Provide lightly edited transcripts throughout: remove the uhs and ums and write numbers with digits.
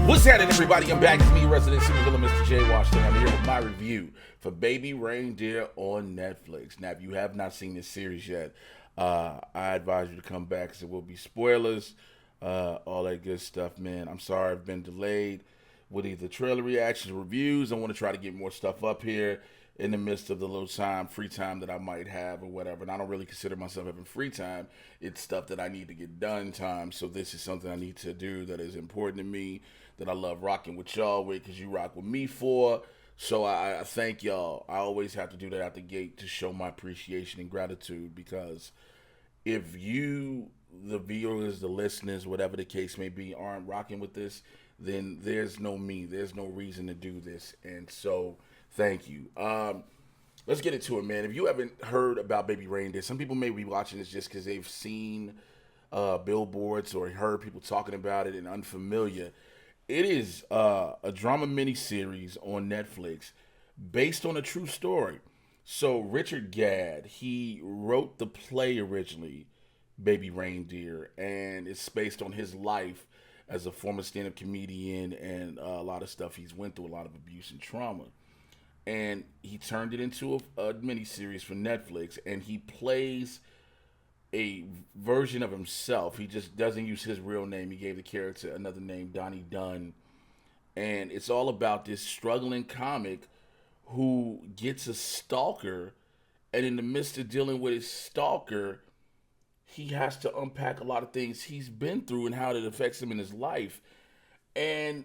What's happening, everybody? I'm back. It's me, resident supervillain, Mr. J. Washington. I'm here with my review for Baby Reindeer on Netflix. Now, if you have not seen this series yet, I advise you to come back because it will be spoilers, all that good stuff, man. I'm sorry I've been delayed with either trailer reactions or reviews. I want to try to get more stuff up here in the midst of the little free time that I might have or whatever. And I don't really consider myself having free time. It's stuff that I need to get done time. So this is something I need to do that is important to me, that I love rocking with y'all with, because you rock with me for. So I thank y'all. I always have to do that out the gate to show my appreciation and gratitude, because if you, the viewers, the listeners, whatever the case may be, aren't rocking with this, then there's no me. There's no reason to do this. And so thank you. Let's get into it, man. If you haven't heard about Baby Reindeer, some people may be watching this just because they've seen billboards or heard people talking about it and unfamiliar. It is a drama miniseries on Netflix based on a true story. So Richard Gadd, he wrote the play originally, Baby Reindeer, and it's based on his life as a former stand-up comedian and a lot of stuff he's went through, a lot of abuse and trauma. And he turned it into a miniseries for Netflix, and he plays a version of himself. He just doesn't use his real name. He gave the character another name, Donnie Dunn. And it's all about this struggling comic who gets a stalker, and in the midst of dealing with his stalker, he has to unpack a lot of things he's been through and how it affects him in his life. And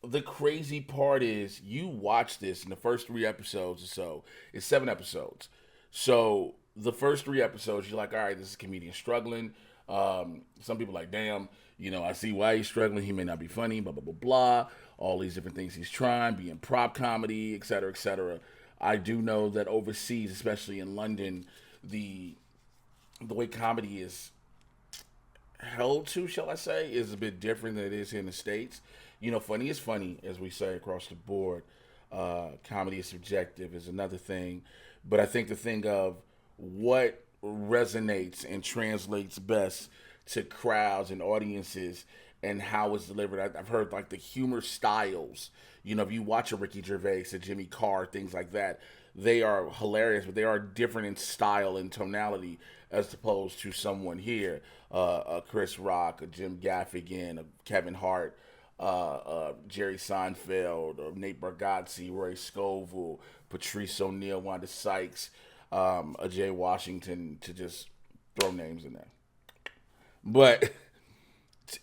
the crazy part is, you watch this in the first 3 episodes or so. It's 7 episodes. So the first 3 episodes, you're like, all right, this is a comedian struggling. Some people are like, damn, I see why he's struggling. He may not be funny, blah, blah, blah, blah. All these different things he's trying, being prop comedy, et cetera, et cetera. I do know that overseas, especially in London, the way comedy is held to, shall I say, is a bit different than it is here in the States. Funny is funny, as we say across the board. Comedy is subjective is another thing. But I think the thing of what resonates and translates best to crowds and audiences and how it's delivered. I've heard like the humor styles. If you watch a Ricky Gervais, a Jimmy Carr, things like that, they are hilarious, but they are different in style and tonality as opposed to someone here, a Chris Rock, a Jim Gaffigan, a Kevin Hart, Jerry Seinfeld, or Nate Bargatze, Roy Scovel, Patrice O'Neal, Wanda Sykes, a Jay Washington, to just throw names in there. But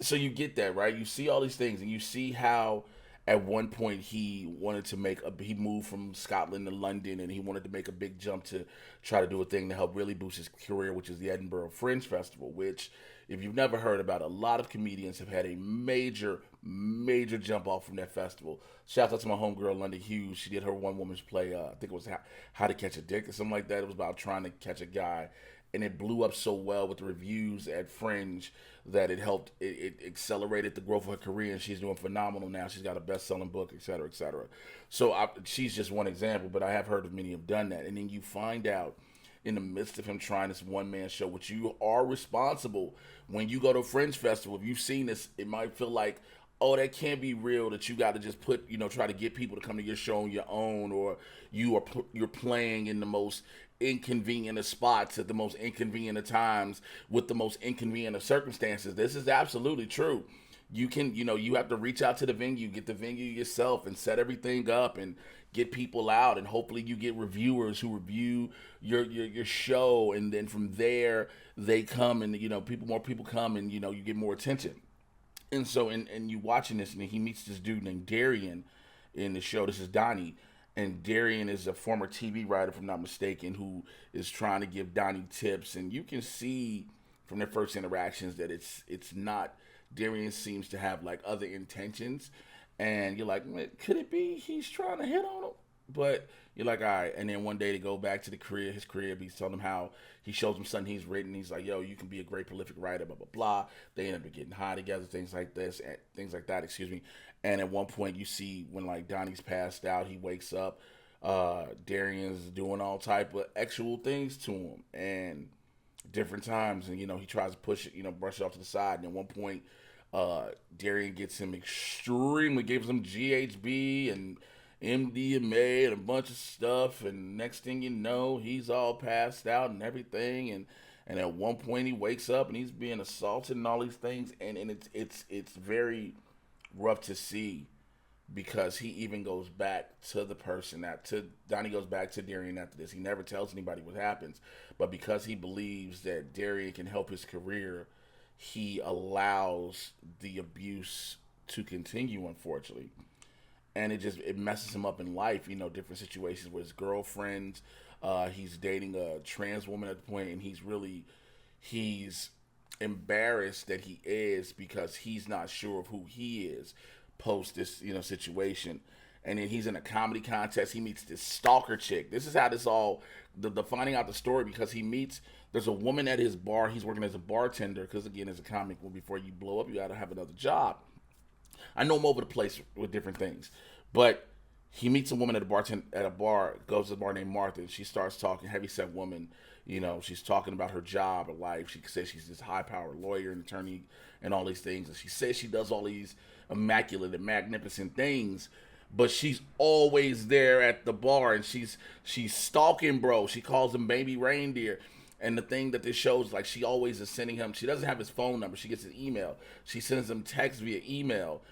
so you get that, right? You see all these things, and you see how at one point he wanted to he moved from Scotland to London, and he wanted to make a big jump to try to do a thing to help really boost his career, which is the Edinburgh Fringe Festival, which, if you've never heard about, a lot of comedians have had a major, major jump off from that festival. Shout out to my homegirl, London Hughes. She did her one-woman's play, I think it was How to Catch a Dick or something like that. It was about trying to catch a guy, and it blew up so well with the reviews at Fringe that it helped, it accelerated the growth of her career, and she's doing phenomenal now. She's got a best-selling book, et cetera, et cetera. So she's just one example, but I have heard of many have done that. And then you find out, in the midst of him trying this one-man show, which you are responsible when you go to a Fringe Festival. If you've seen this, it might feel like, oh, that can't be real, that you got to just try to get people to come to your show on your own, or you're playing in the most inconvenient of spots at the most inconvenient of times with the most inconvenient of circumstances. This is absolutely true. You can, you have to reach out to the venue, get the venue yourself, and set everything up and get people out, and hopefully you get reviewers who review your show, and then from there they come, and more people come, and you get more attention. And so, and you watching this, and he meets this dude named Darian in the show. This is Donnie, and Darian is a former TV writer, if I'm not mistaken, who is trying to give Donnie tips, and you can see from their first interactions that it's not. Darian seems to have like other intentions, and you're like, could it be he's trying to hit on him? But you're like, all right. And then one day they go back to his crib. He's telling him how he shows him something he's written. He's like, yo, you can be a great prolific writer, blah, blah, blah. They end up getting high together, things like that, excuse me. And at one point you see when like Donnie's passed out, he wakes up, Darian's doing all type of actual things to him, and different times, and he tries to push it, brush it off to the side. And at one point, Darian gets him extremely, gives him GHB and MDMA and a bunch of stuff, and next thing you know, he's all passed out and everything, and at one point he wakes up and he's being assaulted and all these things, and it's very rough to see because he even goes back to the person that to Donnie goes back to Darian after this. He never tells anybody what happens, but because he believes that Darian can help his career, he allows the abuse to continue, unfortunately. And it messes him up in life, different situations with his girlfriends. He's dating a trans woman at the point, and he's embarrassed that he is because he's not sure of who he is post this situation. And then he's in a comedy contest. He meets this stalker chick. This is how this all the finding out the story, because there's a woman at his bar. He's working as a bartender because, again, as a comic, well, before you blow up, you got to have another job. I know him over the place with different things, but he meets a woman at a bar, goes to a bar named Martha, and she starts talking, heavyset woman. She's talking about her job, her life. She says she's this high-powered lawyer and attorney and all these things, and she says she does all these immaculate and magnificent things, but she's always there at the bar, and she's stalking bro. She calls him baby reindeer. And the thing that this shows, like, she always is sending him, she doesn't have his phone number, she gets his email. She sends him text via email.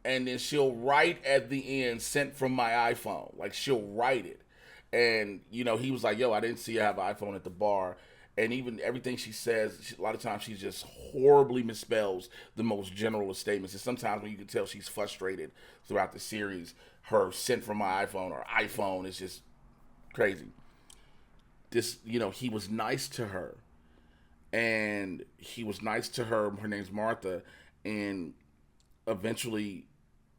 And then she'll write at the end, sent from my iPhone. Like, she'll write it. And, he was like, yo, I didn't see you have an iPhone at the bar. And even everything she says, a lot of times she just horribly misspells the most general of statements. And sometimes when you can tell she's frustrated throughout the series, her sent from my iPhone or iPhone is just crazy. He was nice to her. And he was nice to her. Her name's Martha. And eventually,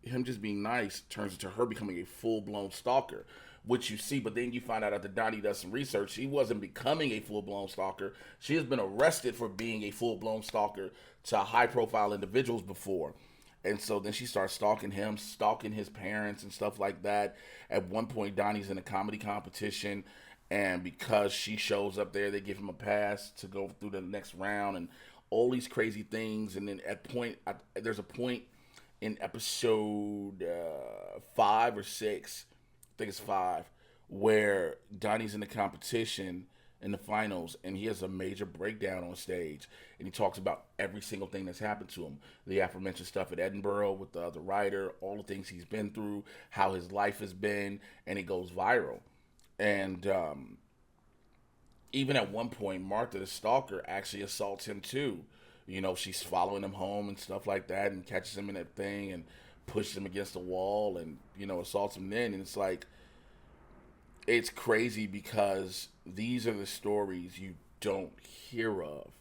him just being nice turns into her becoming a full-blown stalker, which you see. But then you find out after Donnie does some research, she wasn't becoming a full-blown stalker. She has been arrested for being a full-blown stalker to high-profile individuals before. And so then she starts stalking him, stalking his parents and stuff like that. At one point, Donnie's in a comedy competition, and because she shows up there, they give him a pass to go through the next round and all these crazy things. And then there's a point in episode 5 or 6, I think it's 5, where Donnie's in the competition in the finals, and he has a major breakdown on stage, and he talks about every single thing that's happened to him. The aforementioned stuff at Edinburgh with the other writer, all the things he's been through, how his life has been, and it goes viral. And even at one point, Martha, the stalker, actually assaults him too. She's following him home and stuff like that, and catches him in that thing and pushes him against the wall and, assaults him then. And it's like, it's crazy because these are the stories you don't hear of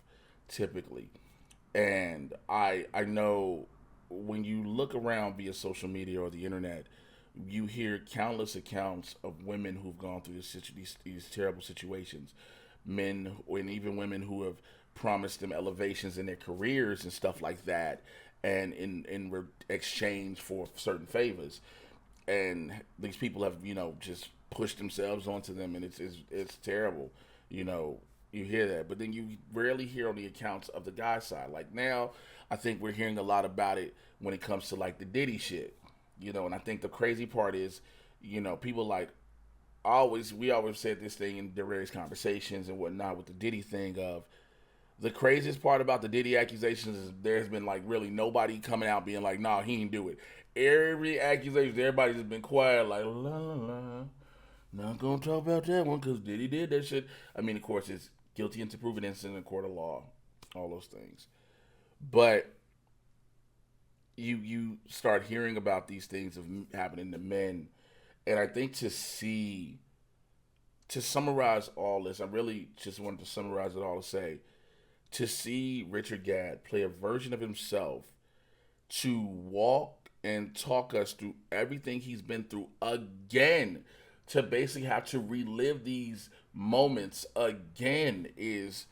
typically. And I know when you look around via social media or the internet, you hear countless accounts of women who've gone through these terrible situations. Men and even women who have promised them elevations in their careers and stuff like that, and in exchange for certain favors. And these people have, just pushed themselves onto them, and it's terrible. You hear that, but then you rarely hear on the accounts of the guy side. Like now, I think we're hearing a lot about it when it comes to like the Diddy shit. And I think the crazy part is, people like we always said this thing in the various conversations and whatnot with the Diddy thing of the craziest part about the Diddy accusations is there's been like really nobody coming out being like, nah, he didn't do it. Every accusation, everybody's just been quiet, like, la la la. Not gonna talk about that one because Diddy did that shit. I mean, of course, it's guilty until proven innocent in a court of law, all those things. But you start hearing about these things of happening to men, and I think to summarize all this, I really just wanted to summarize it all to say, to see Richard Gadd play a version of himself to walk and talk us through everything he's been through again, to basically have to relive these moments again is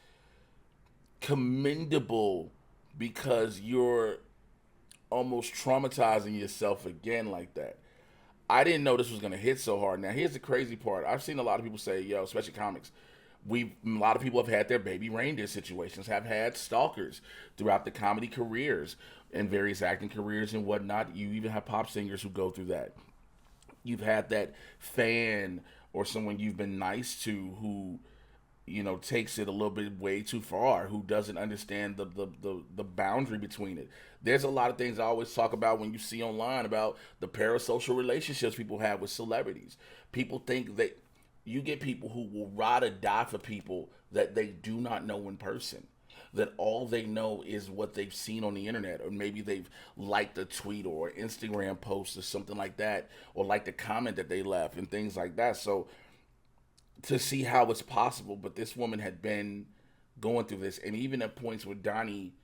commendable, because you're almost traumatizing yourself again like that. I didn't know this was going to hit so hard. Now, here's the crazy part. I've seen a lot of people say, yo, especially comics, A lot of people have had their baby reindeer situations, have had stalkers throughout the comedy careers and various acting careers and whatnot. You even have pop singers who go through that. You've had that fan or someone you've been nice to who takes it a little bit way too far, who doesn't understand the boundary between it. There's a lot of things I always talk about when you see online about the parasocial relationships people have with celebrities. People think that you get people who will ride or die for people that they do not know in person, that all they know is what they've seen on the internet, or maybe they've liked a tweet or an Instagram post or something like that, or liked a comment that they left and things like that. So to see how it's possible, but this woman had been going through this, and even at points where Donnie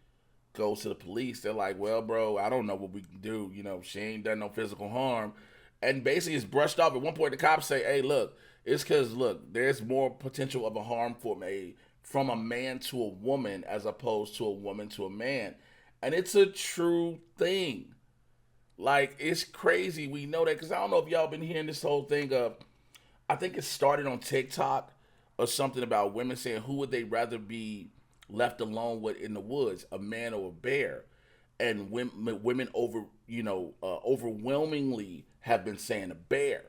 goes to the police, they're like, "Well, bro, I don't know what we can do. She ain't done no physical harm," and basically it's brushed off. At one point, the cops say, "Hey, look, it's because there's more potential of a harm from a man to a woman as opposed to a woman to a man," and it's a true thing. Like, it's crazy. We know that because I don't know if y'all been hearing this whole thing of, I think it started on TikTok or something about women saying who would they rather be left alone with in the woods, a man or a bear, and women overwhelmingly have been saying a bear.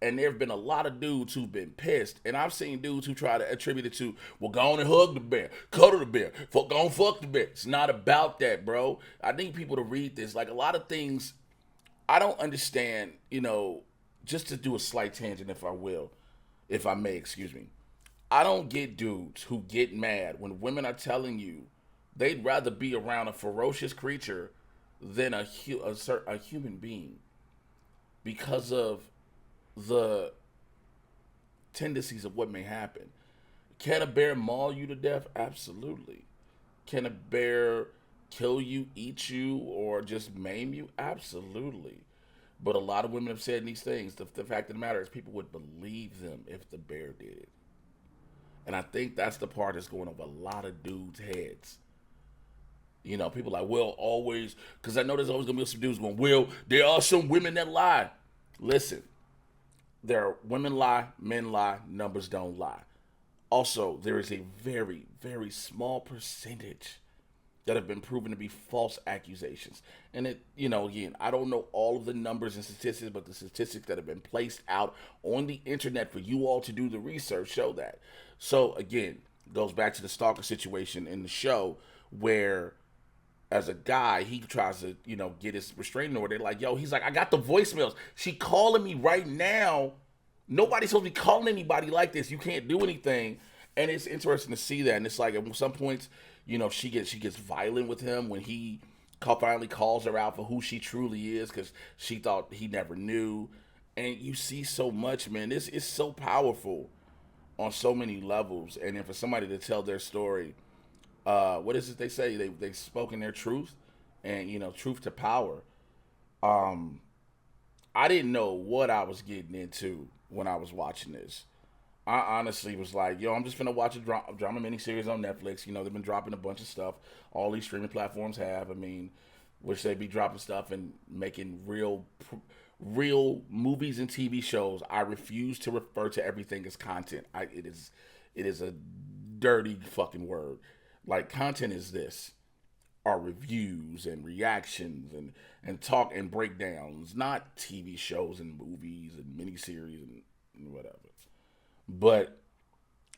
And there have been a lot of dudes who've been pissed, and I've seen dudes who try to attribute it to, well, go on and hug the bear, cuddle the bear, go on fuck the bear. It's not about that, bro. I need people to read this. Like, a lot of things I don't understand, just to do a slight tangent, if I may, excuse me. I don't get dudes who get mad when women are telling you they'd rather be around a ferocious creature than a human being because of the tendencies of what may happen. Can a bear maul you to death? Absolutely. Can a bear kill you, eat you, or just maim you? Absolutely. But a lot of women have said these things. The fact of the matter is, people would believe them if the bear did. And I think that's the part that's going over a lot of dudes' heads. People like, well, always, because I know there's always going to be some dudes going, well, there are some women that lie. Listen, there are women lie, men lie, numbers don't lie. Also, there is a very, very small percentage that have been proven to be false accusations. And again, I don't know all of the numbers and statistics, but the statistics that have been placed out on the internet for you all to do the research show that. So again, goes back to the stalker situation in the show where, as a guy, he tries to, get his restraining order. They're like, yo, he's like, I got the voicemails. She calling me right now. Nobody's supposed to be calling anybody like this. You can't do anything. And it's interesting to see that. And it's like, at some points, she gets violent with him when he finally calls her out for who she truly is, because she thought he never knew. And you see so much, man. This is so powerful on so many levels. And then for somebody to tell their story, what is it they say? They've spoken their truth, and truth to power. I didn't know what I was getting into when I was watching this. I honestly was like, yo, I'm just gonna watch a drama miniseries on Netflix. They've been dropping a bunch of stuff. All these streaming platforms have. I mean, which they be dropping stuff and making real movies and TV shows. I refuse to refer to everything as content. It is a dirty fucking word. Like, content is this. Are reviews and reactions and talk and breakdowns, not TV shows and movies and miniseries and whatever. But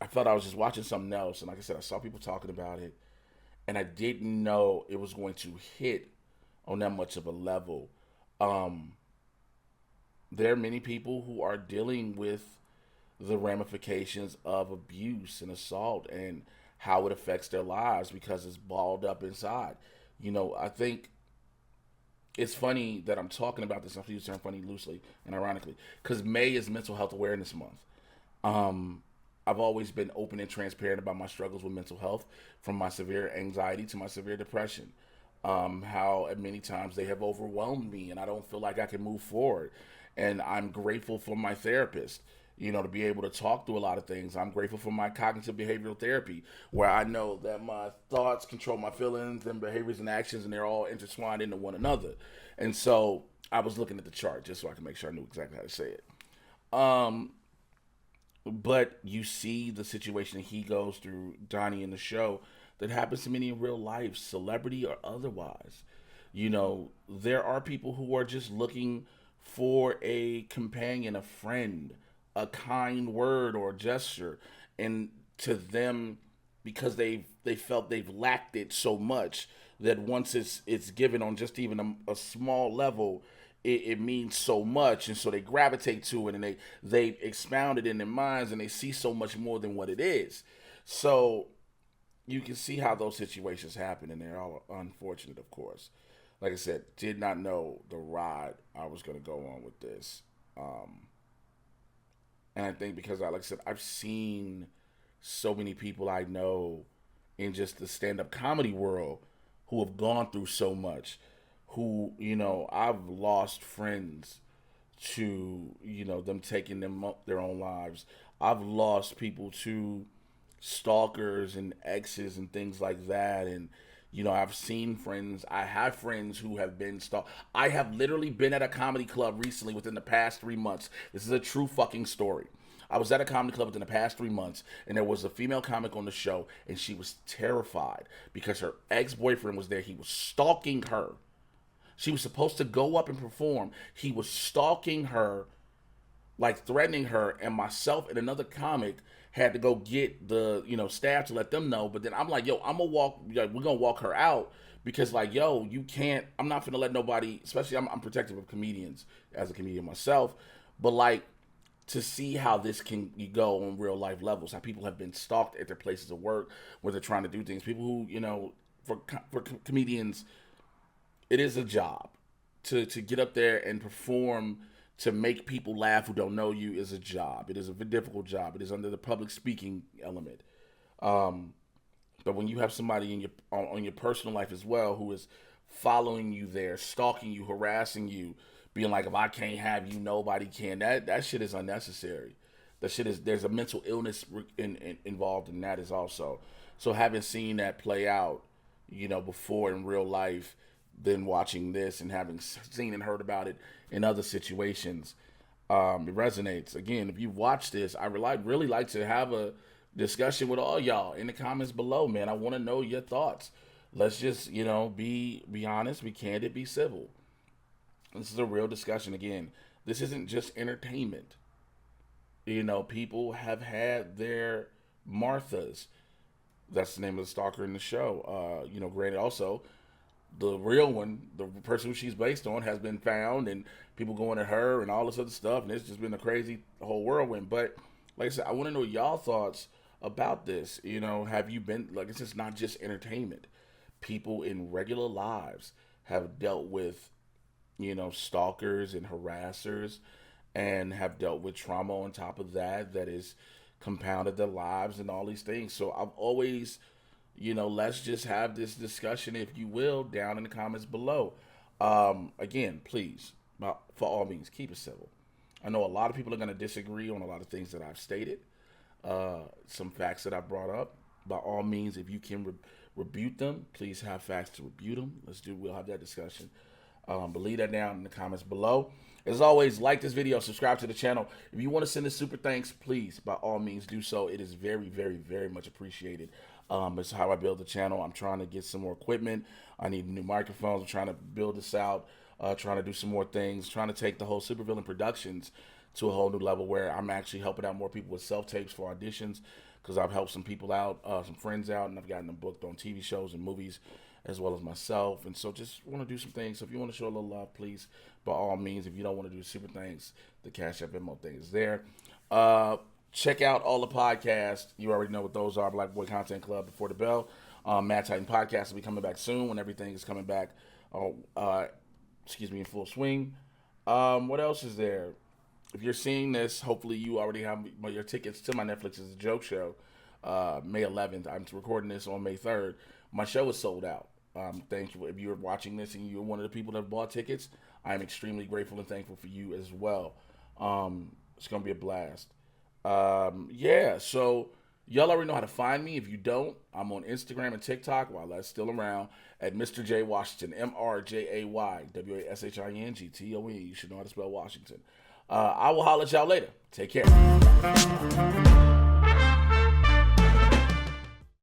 I felt I was just watching something else, and like I said, I saw people talking about it, and I didn't know it was going to hit on that much of a level. There are many people who are dealing with the ramifications of abuse and assault and how it affects their lives because it's balled up inside. I think it's funny that I'm talking about this. I use the term funny loosely and ironically, because May is Mental Health Awareness Month. I've always been open and transparent about my struggles with mental health, from my severe anxiety to my severe depression. How at many times they have overwhelmed me and I don't feel like I can move forward. And I'm grateful for my therapist, to be able to talk through a lot of things. I'm grateful for my cognitive behavioral therapy, where I know that my thoughts control my feelings and behaviors and actions, and they're all intertwined into one another. And so I was looking at the chart just so I can make sure I knew exactly how to say it. But you see the situation that he goes through, Donnie, in the show, that happens to many in real life, celebrity or otherwise. There are people who are just looking for a companion, a friend, a kind word or gesture, and to them, because they felt they've lacked it so much, that once it's given on just even a small level, it means so much, and so they gravitate to it, and they expound it in their minds, and they see so much more than what it is. So you can see how those situations happen, and they're all unfortunate, of course. Like I said, did not know the ride I was going to go on with this. And I think because, like I said, I've seen so many people I know in just the stand up comedy world who have gone through so much, who, I've lost friends to, them taking their own lives. I've lost people to stalkers and exes and things like that. And I've seen friends. I have friends who have been stalked. I have literally been at a comedy club recently within the past 3 months. This is a true fucking story. I was at a comedy club within the past 3 months, and there was a female comic on the show, and she was terrified because her ex-boyfriend was there. He was stalking her. She was supposed to go up and perform. He was stalking her, like threatening her, and myself and another comic had to go get the staff to let them know. But then I'm like, yo, I'm gonna walk. We're gonna walk her out because like, yo, you can't. I'm not gonna let nobody. Especially, I'm protective of comedians as a comedian myself. But like, to see how this can go on real life levels, how people have been stalked at their places of work where they're trying to do things. People who for comedians, it is a job to get up there and perform, to make people laugh who don't know you is a job. It is a difficult job. It is under the public speaking element. But when you have somebody in your on your personal life as well who is following you there, stalking you, harassing you, being like, if I can't have you, nobody can. That shit is unnecessary. That shit is, there's a mental illness involved in that is also. So having seen that play out, before in real life, then watching this and having seen and heard about it in other situations, it resonates. Again, if you watch this, I really like to have a discussion with all y'all in the comments below, man. I want to know your thoughts. Let's just, be honest, be candid, be civil. This is a real discussion. Again, this isn't just entertainment. People have had their Marthas. That's the name of the stalker in the show. Granted, also, the real one, the person who she's based on, has been found, and people going at her and all this other stuff, and it's just been a crazy whole whirlwind. But like I said, I want to know y'all thoughts about this. Have you been, like, it's just not just entertainment. People in regular lives have dealt with, stalkers and harassers, and have dealt with trauma on top of that is compounded their lives and all these things. So I've always, let's just have this discussion, if you will, down in the comments below. Again, please, for all means, keep it civil. I know a lot of people are going to disagree on a lot of things that I've stated, some facts that I brought up. By all means, if you can rebuke them, please have facts to rebuke them. We'll have that discussion. But leave that down in the comments below. As always, like this video, subscribe to the channel. If you want to send us super thanks, please, by all means, do so. It is very, very, very much appreciated. It's how I build the channel. I'm trying to get some more equipment. I need new microphones. I'm trying to build this out, trying to do some more things, trying to take the whole Supervillain Productions to a whole new level where I'm actually helping out more people with self-tapes for auditions, because I've helped some people out, some friends out, and I've gotten them booked on TV shows and movies, as well as myself. And so just want to do some things. So if you want to show a little love, please, by all means. If you don't want to do super thanks, the Cash App Venmo thing is there. Check out all the podcasts. You already know what those are. Black Boy Content Club, Before the Bell. Mad Titan Podcast will be coming back soon when everything is coming back, in full swing. What else is there? If you're seeing this, hopefully you already have your tickets to my Netflix is a Joke Show, May 11th. I'm recording this on May 3rd. My show is sold out. Thank you. If you're watching this and you're one of the people that bought tickets, I'm extremely grateful and thankful for you as well. It's going to be a blast. So y'all already know how to find me. If you don't, I'm on Instagram and TikTok while that's still around at Mr. J Washington, MrJaywashington. You should know how to spell Washington. I will holler at y'all later. Take care.